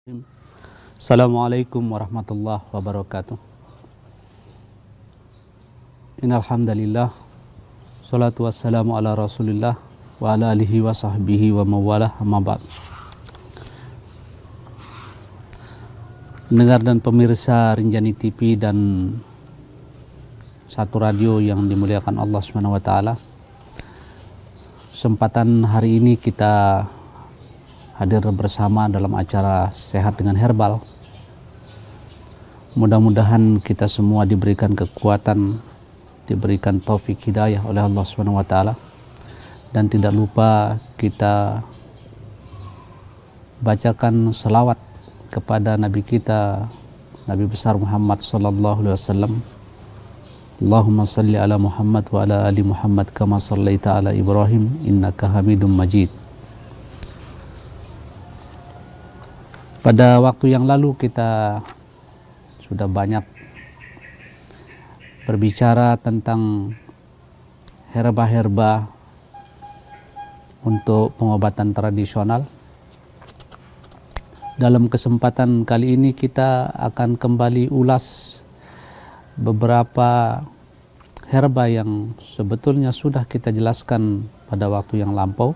Assalamualaikum warahmatullahi wabarakatuh. Innal hamdalillah, salatu wassalamu ala Rasulillah wa ala alihi wa sahbihi wa mawalah, amma ba'd. Pendengar dan pemirsa Rinjani TV dan satu radio yang dimuliakan Allah Subhanahu wa taala. Kesempatan hari ini kita hadir bersama dalam acara Sehat dengan Herbal. Mudah-mudahan kita semua diberikan kekuatan, diberikan taufik hidayah oleh Allah Subhanahu wa taala, dan tidak lupa kita bacakan selawat kepada Nabi kita, Nabi besar Muhammad sallallahu alaihi wasallam. Allahumma salli ala Muhammad wa ala ali Muhammad kama sallaita ala Ibrahim innaka Hamidum Majid. Pada waktu yang lalu kita sudah banyak berbicara tentang herba-herba untuk pengobatan tradisional. Dalam kesempatan kali ini kita akan kembali ulas beberapa herba yang sebetulnya sudah kita jelaskan pada waktu yang lampau.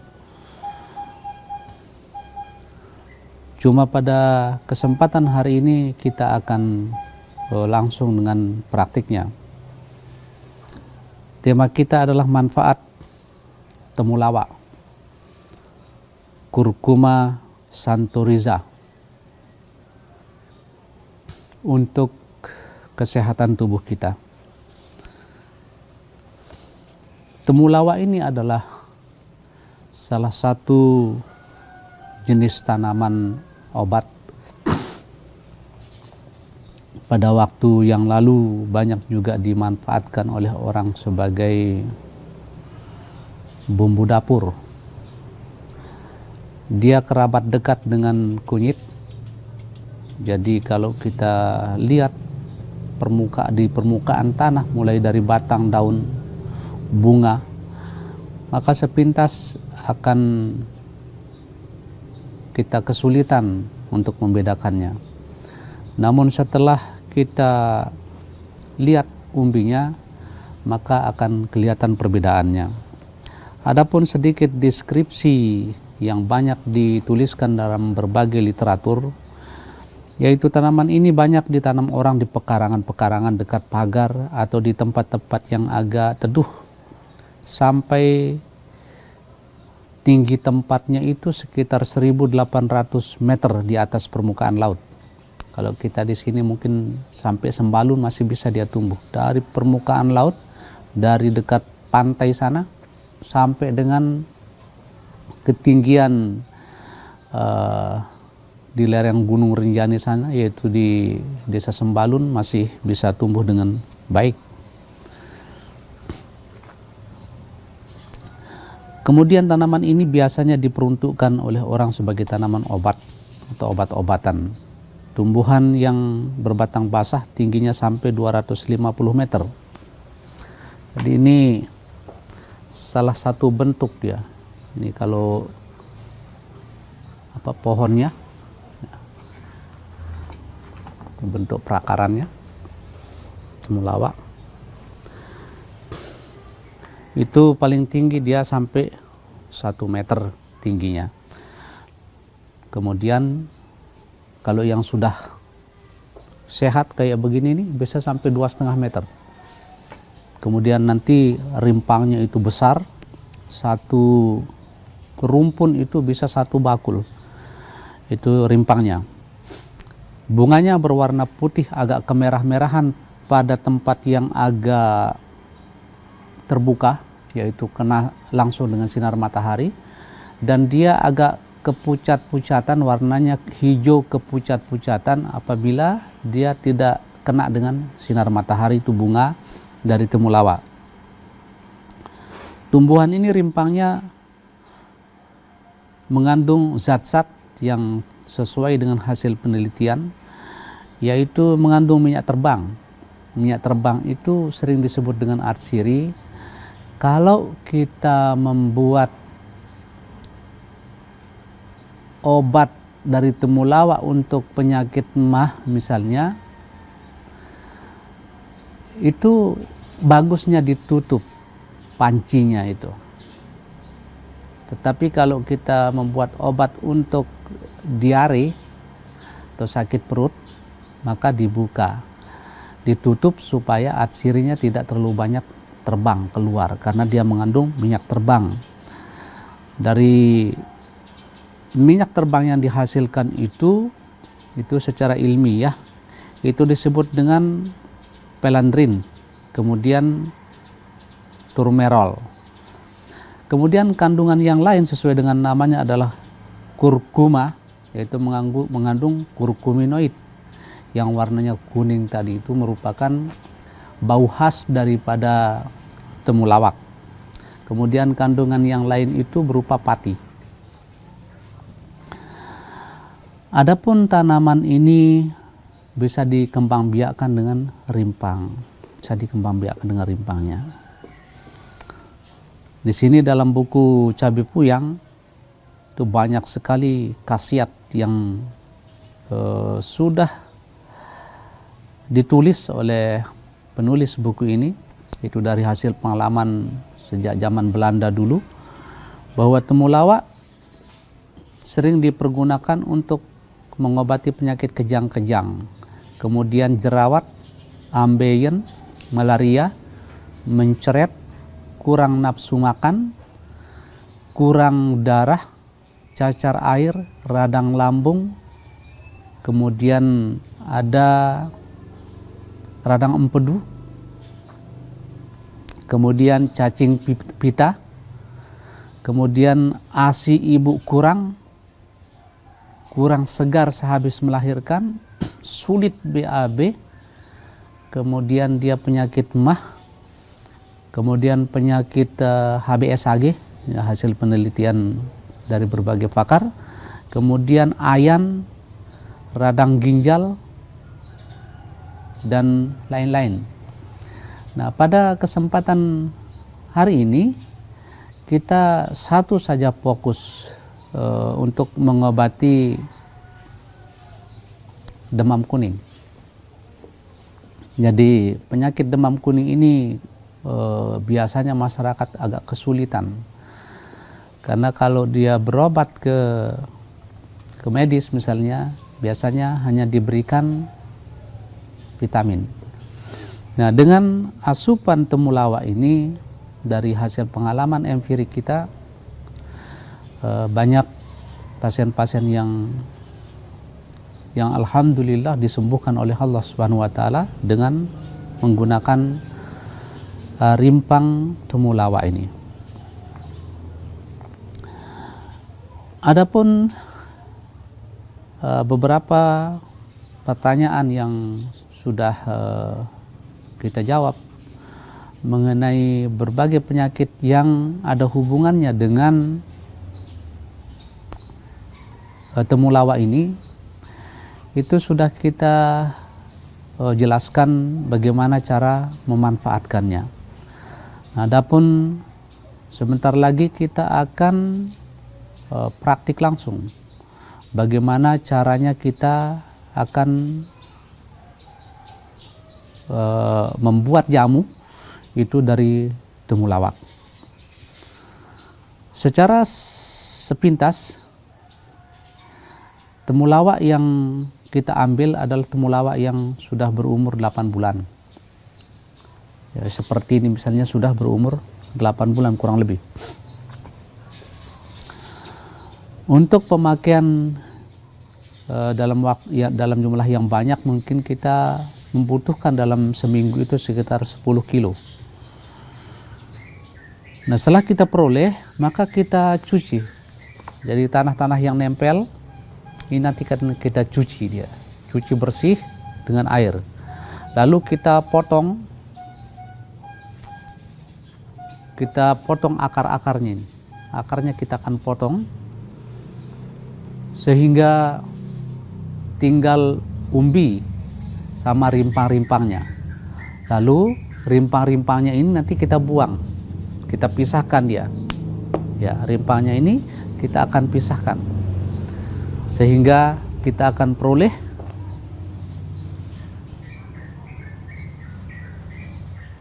Cuma pada kesempatan hari ini kita akan langsung dengan praktiknya. Tema kita adalah manfaat temulawak, Curcuma santoriza, untuk kesehatan tubuh kita. Temulawak ini adalah salah satu jenis tanaman obat. Pada waktu yang lalu banyak juga dimanfaatkan oleh orang sebagai bumbu dapur. Dia kerabat dekat dengan kunyit. Jadi kalau kita lihat di permukaan tanah, mulai dari batang, daun, bunga, maka sepintas akan kita kesulitan untuk membedakannya. Namun setelah kita lihat umbinya, maka akan kelihatan perbedaannya. Adapun sedikit deskripsi yang banyak dituliskan dalam berbagai literatur, yaitu tanaman ini banyak ditanam orang di pekarangan-pekarangan dekat pagar atau di tempat-tempat yang agak teduh, sampai tinggi tempatnya itu sekitar 1.800 meter di atas permukaan laut. Kalau kita di sini mungkin sampai sembalun masih bisa dia tumbuh. Dari permukaan laut, dari dekat pantai sana, sampai dengan ketinggian di lereng Gunung Rinjani sana, yaitu di desa Sembalun, masih bisa tumbuh dengan baik. Kemudian tanaman ini biasanya diperuntukkan oleh orang sebagai tanaman obat atau obat-obatan. Tumbuhan yang berbatang basah tingginya sampai 250 meter. Jadi ini salah satu bentuk dia. Ini kalau pohonnya, bentuk perakarannya, temulawak. Itu paling tinggi dia sampai 1 meter tingginya. Kemudian kalau yang sudah sehat kayak begini nih bisa sampai 2,5 meter. Kemudian nanti rimpangnya itu besar, satu rumpun itu bisa 1 bakul. Itu rimpangnya. Bunganya berwarna putih agak kemerah-merahan pada tempat yang agak terbuka, yaitu kena langsung dengan sinar matahari, dan dia agak kepucat-pucatan, warnanya hijau kepucat-pucatan apabila dia tidak kena dengan sinar matahari. Itu bunga dari temulawak. Tumbuhan ini rimpangnya mengandung zat-zat yang sesuai dengan hasil penelitian, yaitu mengandung minyak terbang. Minyak terbang itu sering disebut dengan atsiri. Kalau kita membuat obat dari temulawak untuk penyakit mah misalnya, itu bagusnya ditutup pancinya itu. Tetapi kalau kita membuat obat untuk diare atau sakit perut, maka dibuka, ditutup supaya atsirinya tidak terlalu banyak terbang keluar, karena dia mengandung minyak terbang. Dari minyak terbang yang dihasilkan itu secara ilmiah itu disebut dengan pelandrin, kemudian turmerol. Kemudian kandungan yang lain sesuai dengan namanya adalah kurkuma, yaitu mengandung kurkuminoid yang warnanya kuning tadi, itu merupakan bau khas daripada temulawak. Kemudian kandungan yang lain itu berupa pati. Adapun tanaman ini bisa dikembangbiakkan dengan rimpang, bisa dikembangbiakkan dengan rimpangnya. Di sini dalam buku Cabai Puyang itu banyak sekali khasiat yang sudah ditulis oleh penulis buku ini, itu dari hasil pengalaman sejak zaman Belanda dulu, bahwa temulawak sering dipergunakan untuk mengobati penyakit kejang-kejang, kemudian jerawat, ambeien, malaria, mencret, kurang nafsu makan, kurang darah, cacar air, radang lambung, kemudian ada radang empedu, kemudian cacing pita, kemudian ASI ibu kurang segar sehabis melahirkan, sulit BAB, kemudian dia penyakit mah, kemudian penyakit HBsAg, ya, hasil penelitian dari berbagai pakar, kemudian ayan, radang ginjal, dan lain-lain. Nah, pada kesempatan hari ini kita satu saja fokus untuk mengobati demam kuning. Jadi penyakit demam kuning ini biasanya masyarakat agak kesulitan, karena kalau dia berobat ke medis misalnya, biasanya hanya diberikan vitamin. Nah, dengan asupan temulawak ini, dari hasil pengalaman empirik kita, banyak pasien-pasien yang alhamdulillah disembuhkan oleh Allah Subhanahu wa taala dengan menggunakan rimpang temulawak ini. Adapun beberapa pertanyaan yang sudah kita jawab mengenai berbagai penyakit yang ada hubungannya dengan temulawak ini, itu sudah kita jelaskan bagaimana cara memanfaatkannya. Nah, adapun sebentar lagi kita akan praktik langsung bagaimana caranya kita akan membuat jamu itu dari temulawak. Secara sepintas, temulawak yang kita ambil adalah temulawak yang sudah berumur 8 bulan. Ya, seperti ini misalnya sudah berumur 8 bulan kurang lebih. Untuk pemakaian dalam jumlah yang banyak, mungkin kita membutuhkan dalam seminggu itu sekitar 10 kilo. Nah, setelah kita peroleh, maka kita cuci. Jadi tanah-tanah yang nempel ini nanti kita cuci dia, cuci bersih dengan air. Lalu kita potong akar-akarnya ini. Akarnya kita akan potong sehingga tinggal umbi sama rimpang-rimpangnya. Lalu rimpang-rimpangnya ini nanti kita buang, kita pisahkan dia. Ya, rimpangnya ini kita akan pisahkan sehingga kita akan peroleh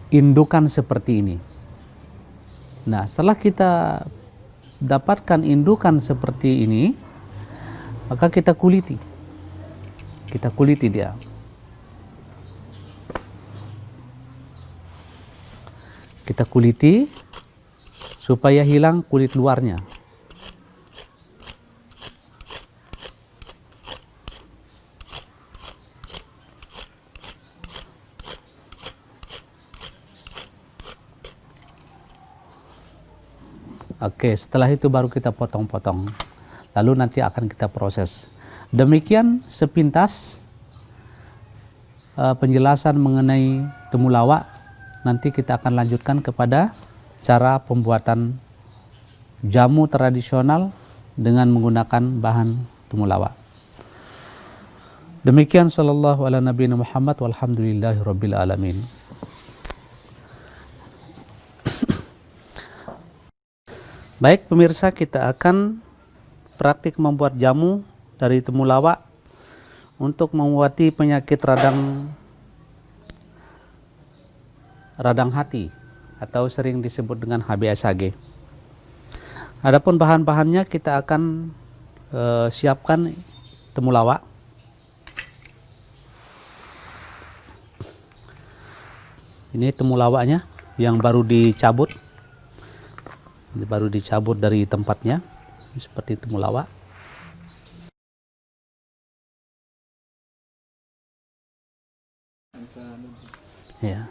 indukan seperti ini. Nah, setelah kita dapatkan indukan seperti ini, maka kita kuliti dia. Kita kuliti supaya hilang kulit luarnya. Oke, setelah itu baru kita potong-potong. Lalu nanti akan kita proses. Demikian sepintas penjelasan mengenai temulawak. Nanti kita akan lanjutkan kepada cara pembuatan jamu tradisional dengan menggunakan bahan temulawak. Demikian sallallahu ala nabiyina Muhammad walhamdulillahi rabbil alamin. Baik pemirsa, kita akan praktik membuat jamu dari temulawak untuk mengobati penyakit radang hati atau sering disebut dengan HBsAg. Adapun bahan-bahannya kita akan siapkan temulawak. Ini temulawaknya yang baru dicabut. Ini baru dicabut dari tempatnya, seperti temulawak. Ya.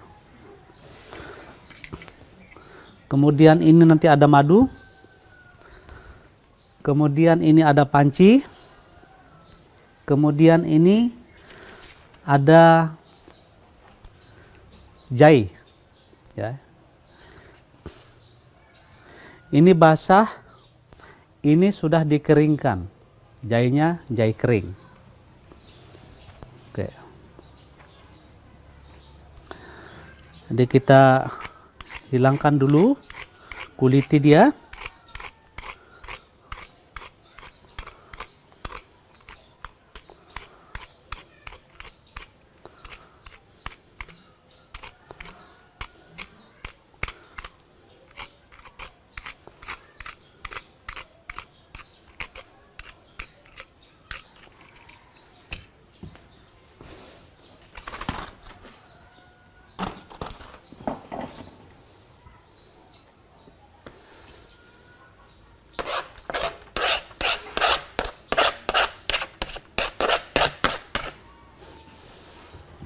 Kemudian ini nanti ada madu. Kemudian ini ada panci. Kemudian ini ada jahe. Ya. Ini basah, ini sudah dikeringkan. Jahenya jahe kering. Oke. Jadi kita hilangkan dulu, kuliti dia.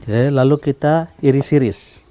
Oke, lalu kita iris-iris.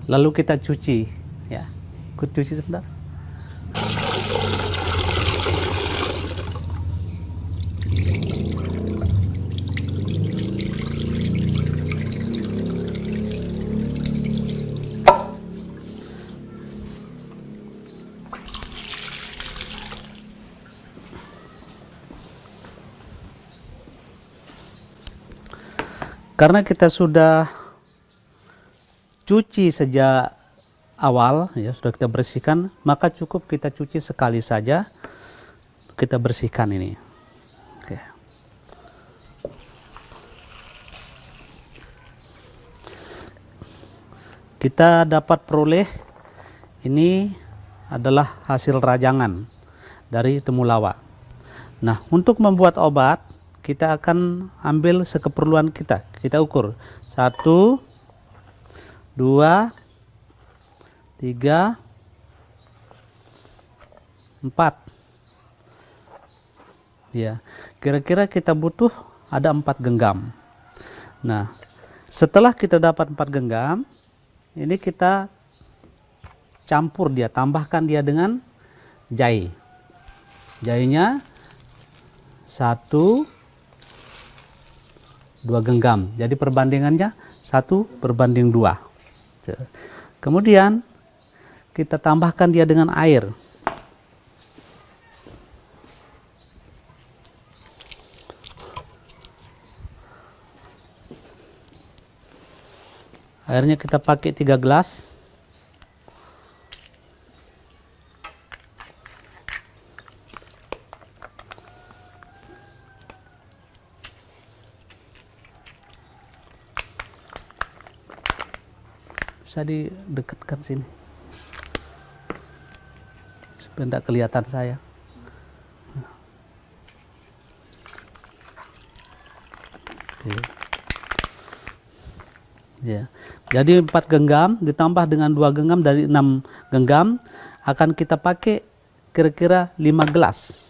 Lalu kita cuci, ya. Ikut cuci sebentar. Karena kita sudah cuci sejak awal, ya sudah kita bersihkan, maka cukup kita cuci sekali saja, kita bersihkan ini. Oke. Kita dapat peroleh ini adalah hasil rajangan dari temulawak. Nah, untuk membuat obat kita akan ambil sekeperluan kita. Kita ukur 1, 2, 3, 4. Ya, kira-kira kita butuh ada 4 genggam. Nah, setelah kita dapat 4 genggam, ini kita campur dia, tambahkan dia dengan jahe. Jahenya 1, 2 genggam. Jadi perbandingannya 1:2. Kemudian kita tambahkan dia dengan air. Airnya kita pakai 3 gelas. Bisa didekatkan sini supaya tidak kelihatan saya. Oke. Ya. Jadi 4 genggam ditambah dengan 2 genggam dari 6 genggam akan kita pakai kira-kira 5 gelas.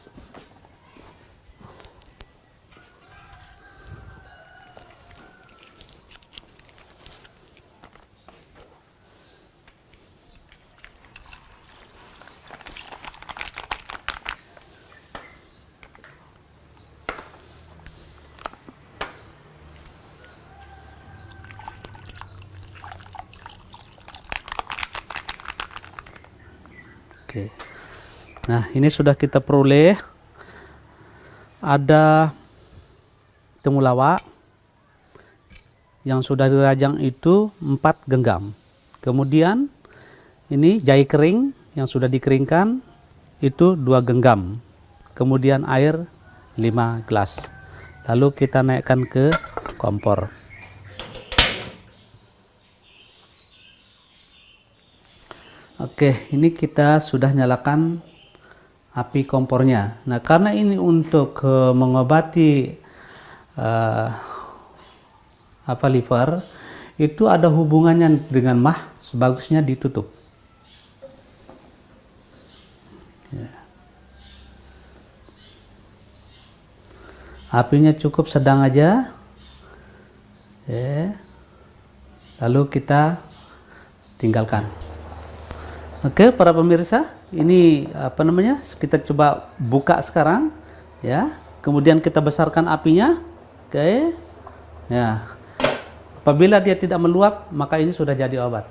Oke. Nah, ini sudah kita peroleh. Ada temulawak yang sudah dirajang itu 4 genggam. Kemudian ini jahe kering yang sudah dikeringkan itu 2 genggam. Kemudian air 5 gelas. Lalu kita naikkan ke kompor. Oke, ini kita sudah nyalakan api kompornya. Nah, karena ini untuk mengobati liver, itu ada hubungannya dengan mah, sebagusnya ditutup. Ya. Apinya cukup sedang aja. Ya. Lalu kita tinggalkan. Oke, para pemirsa, ini kita coba buka sekarang, ya. Kemudian kita besarkan apinya. Oke. Ya. Apabila dia tidak meluap, maka ini sudah jadi obat.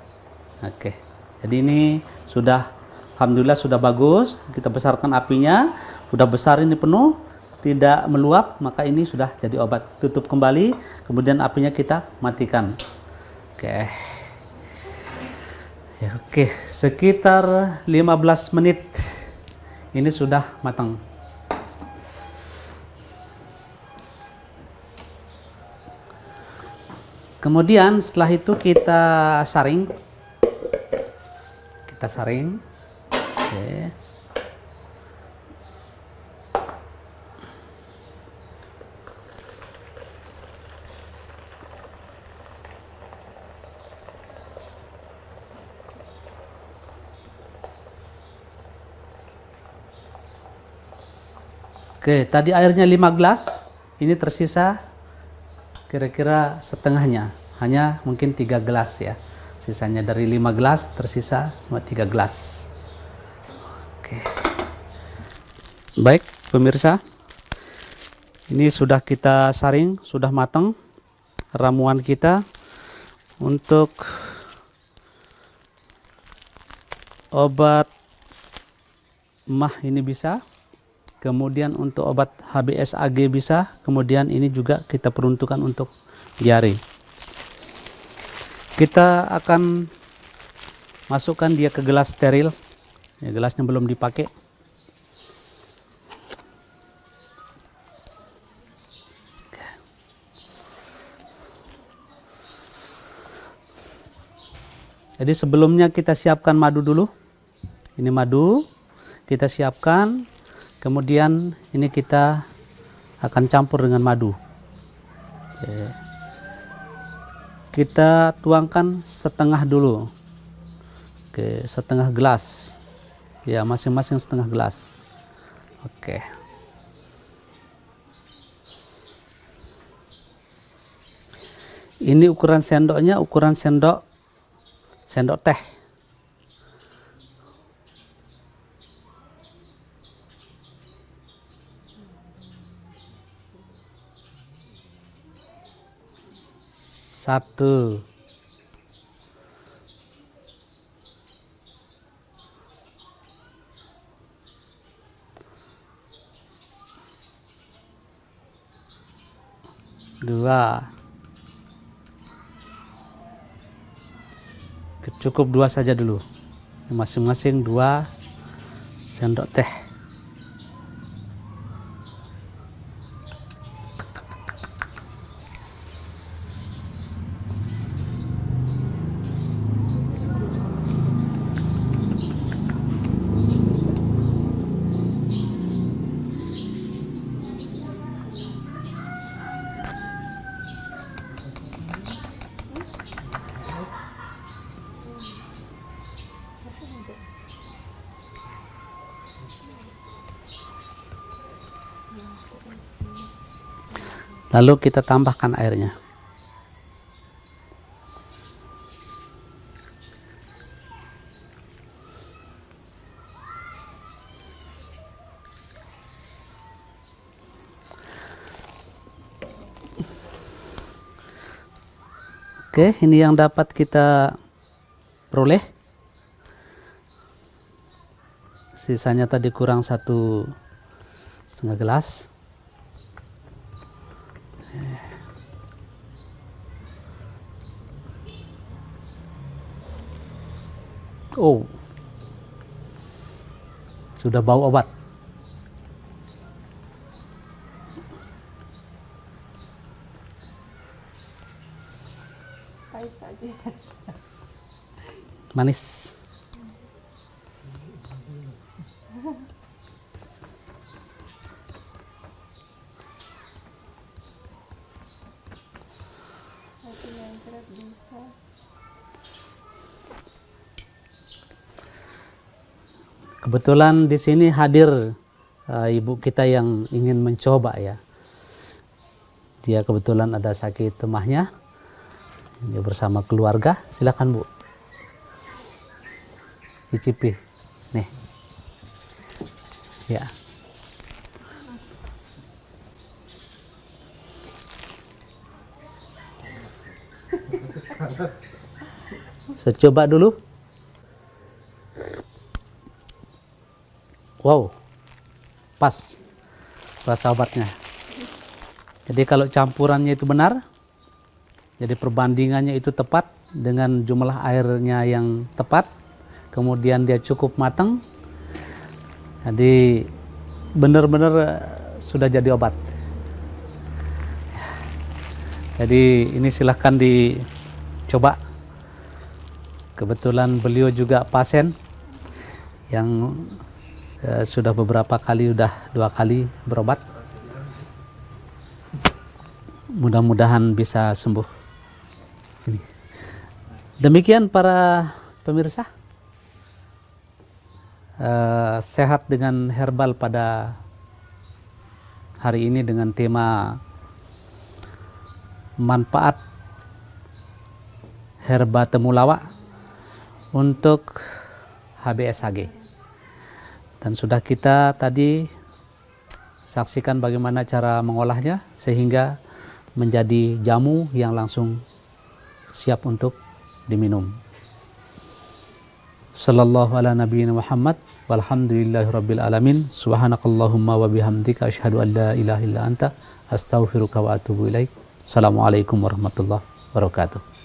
Oke. Jadi ini sudah, alhamdulillah sudah bagus. Kita besarkan apinya, sudah besar ini penuh, tidak meluap, maka ini sudah jadi obat. Tutup kembali, kemudian apinya kita matikan. Oke. Ya, oke, sekitar 15 menit ini sudah matang. Kemudian setelah itu kita saring. Oke. Oke, tadi airnya 5 gelas, ini tersisa kira-kira setengahnya, hanya mungkin 3 gelas ya. Sisanya dari 5 gelas tersisa cuma 3 gelas. Oke. Baik, pemirsa. Ini sudah kita saring, sudah matang ramuan kita untuk obat mah ini bisa. Kemudian untuk obat HBsAg bisa, kemudian ini juga kita peruntukkan untuk diare. Kita akan masukkan dia ke gelas steril, ya, gelasnya belum dipakai. Jadi sebelumnya kita siapkan madu dulu. Ini madu kita siapkan. Kemudian ini kita akan campur dengan madu. Oke. Kita tuangkan setengah dulu. Oke, setengah gelas. Ya, masing-masing setengah gelas. Oke. Ini ukuran sendoknya, ukuran sendok teh. Satu. Dua. Cukup dua saja dulu. Masing-masing 2 sendok teh. Lalu kita tambahkan airnya. Oke, ini yang dapat kita peroleh. Sisanya tadi kurang 1,5 gelas. Oh, sudah bau obat. Manis. Kebetulan di sini hadir ibu kita yang ingin mencoba ya. Dia kebetulan ada sakit emahnya. Dia bersama keluarga. Silakan Bu. Cicipi. Nih. Ya. Saya coba dulu. Wow, pas rasa obatnya. Jadi kalau campurannya itu benar, jadi perbandingannya itu tepat dengan jumlah airnya yang tepat, kemudian dia cukup matang, jadi benar-benar sudah jadi obat. Jadi ini silahkan dicoba. Kebetulan beliau juga pasien yang sudah beberapa kali, udah 2 kali berobat. Mudah-mudahan bisa sembuh. Ini. Demikian para pemirsa, sehat dengan herbal pada hari ini dengan tema manfaat herba temulawak untuk HBSAG. Dan sudah kita tadi saksikan bagaimana cara mengolahnya sehingga menjadi jamu yang langsung siap untuk diminum. Sallallahu ala nabiyina Muhammad walhamdulillahi rabbil alamin. Subhanakallahumma wa bihamdika asyhadu an la ilaha illa anta astaghfiruka wa atubu ilaik. Assalamualaikum warahmatullahi wabarakatuh.